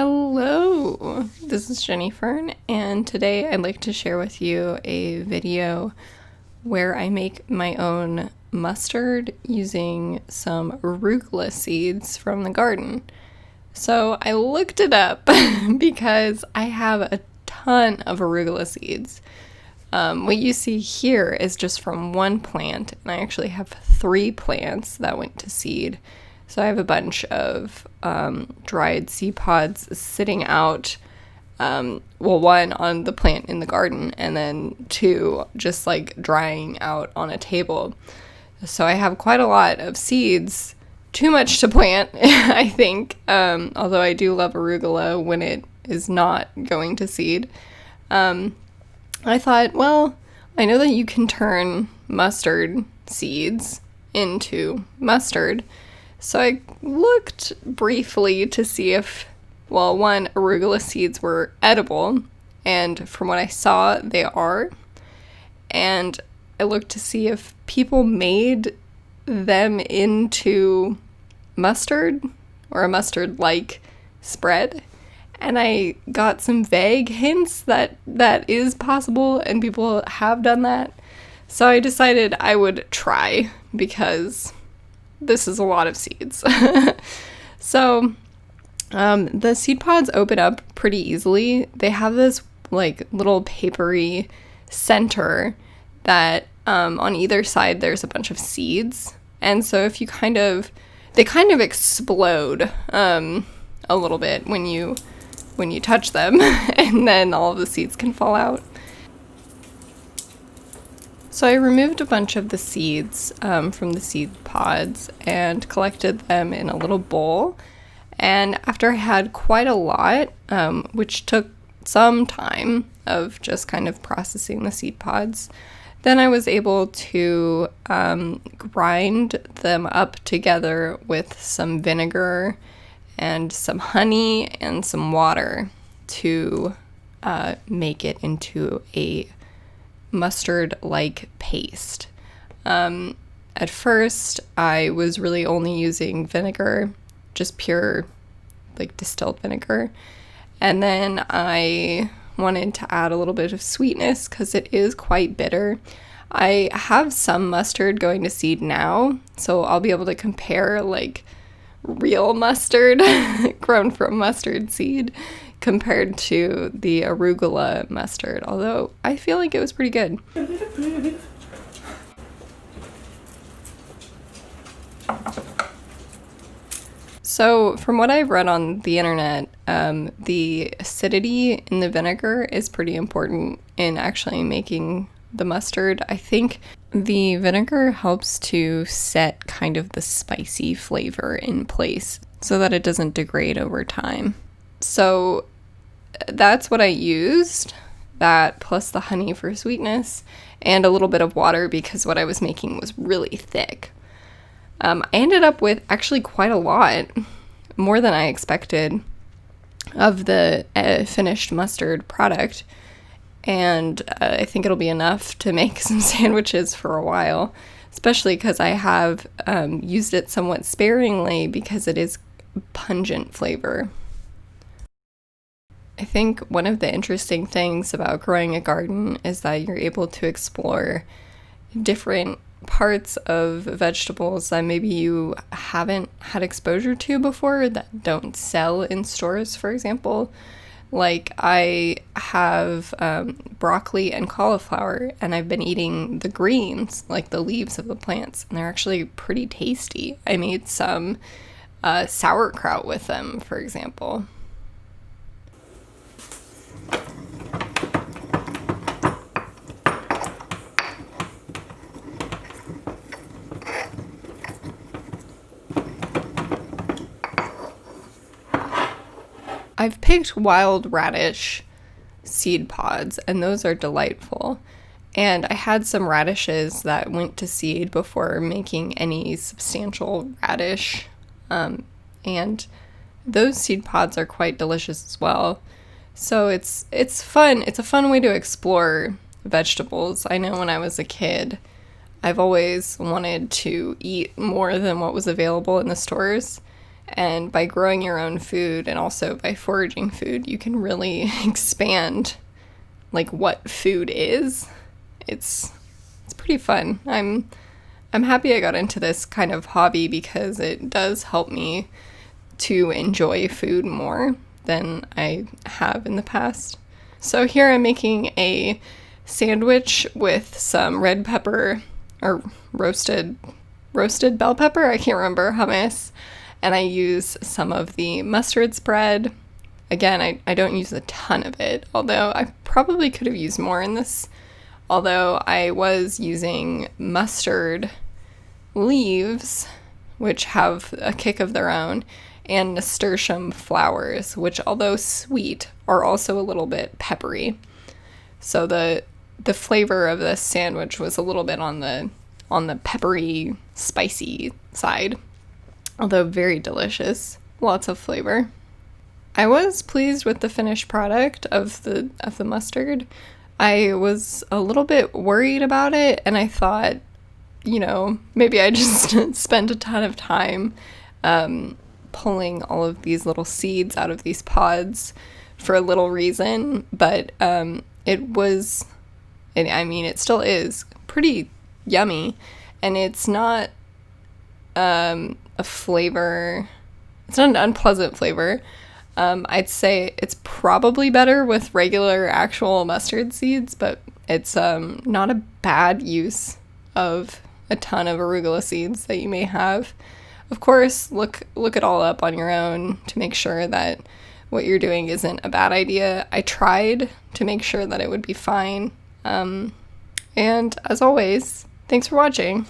Hello, this is Fern, and today I'd like to share with you a video where I make my own mustard using some arugula seeds from the garden. So I looked it up because I have a ton of arugula seeds. What you see here is just from one plant, and I actually have 3 plants that went to seed. So I have a bunch of dried seed pods sitting out, one on the plant in the garden, and then 2 just like drying out on a table. So I have quite a lot of seeds, too much to plant, I think, although I do love arugula when it is not going to seed. I thought, well, I know that you can turn mustard seeds into mustard. So I looked briefly to see if, arugula seeds were edible, and from what I saw, they are. And I looked to see if people made them into mustard or a mustard-like spread. And I got some vague hints that is possible and people have done that. So I decided I would try because this is a lot of seeds. So the seed pods open up pretty easily. They have this like little papery center that on either side there's a bunch of seeds. And so if you they kind of explode a little bit when you touch them, and then all of the seeds can fall out. So I removed a bunch of the seeds from the seed pods and collected them in a little bowl. And after I had quite a lot, which took some time of just kind of processing the seed pods, then I was able to grind them up together with some vinegar and some honey and some water to make it into a mustard-like paste. At first, I was really only using vinegar, just pure, like, distilled vinegar. And then I wanted to add a little bit of sweetness because it is quite bitter. I have some mustard going to seed now, so I'll be able to compare, like, real mustard grown from mustard seed compared to the arugula mustard, although I feel like it was pretty good. So from what I've read on the internet, the acidity in the vinegar is pretty important in actually making the mustard. I think the vinegar helps to set kind of the spicy flavor in place so that it doesn't degrade over time. So that's what I used, that plus the honey for sweetness and a little bit of water because what I was making was really thick. I ended up with actually quite a lot, more than I expected, of the finished mustard product. And I think it'll be enough to make some sandwiches for a while, especially because I have used it somewhat sparingly because it is pungent flavor. I think one of the interesting things about growing a garden is that you're able to explore different parts of vegetables that maybe you haven't had exposure to before that don't sell in stores, for example. Like, I have broccoli and cauliflower, and I've been eating the greens, like the leaves of the plants, and they're actually pretty tasty. I made some sauerkraut with them, for example. I've picked wild radish seed pods, and those are delightful. And I had some radishes that went to seed before making any substantial radish. And those seed pods are quite delicious as well. So it's fun. It's a fun way to explore vegetables. I know when I was a kid, I've always wanted to eat more than what was available in the stores. And by growing your own food and also by foraging food, you can really expand like what food is. It's pretty fun. I'm happy I got into this kind of hobby because it does help me to enjoy food more than I have in the past. So here I'm making a sandwich with some red pepper or roasted bell pepper, I can't remember, hummus, and I use some of the mustard spread. Again, I don't use a ton of it, although I probably could have used more in this, although I was using mustard leaves, which have a kick of their own, and nasturtium flowers, which, although sweet, are also a little bit peppery. So the flavor of this sandwich was a little bit on the peppery, spicy side, although very delicious. Lots of flavor. I was pleased with the finished product of the mustard. I was a little bit worried about it, and I thought, maybe I just spent a ton of time pulling all of these little seeds out of these pods for a little reason, but it still is pretty yummy, and it's not a flavor, it's not an unpleasant flavor. I'd say it's probably better with regular actual mustard seeds, but it's not a bad use of a ton of arugula seeds that you may have. Of course, look it all up on your own to make sure that what you're doing isn't a bad idea. I tried to make sure that it would be fine. And as always, thanks for watching.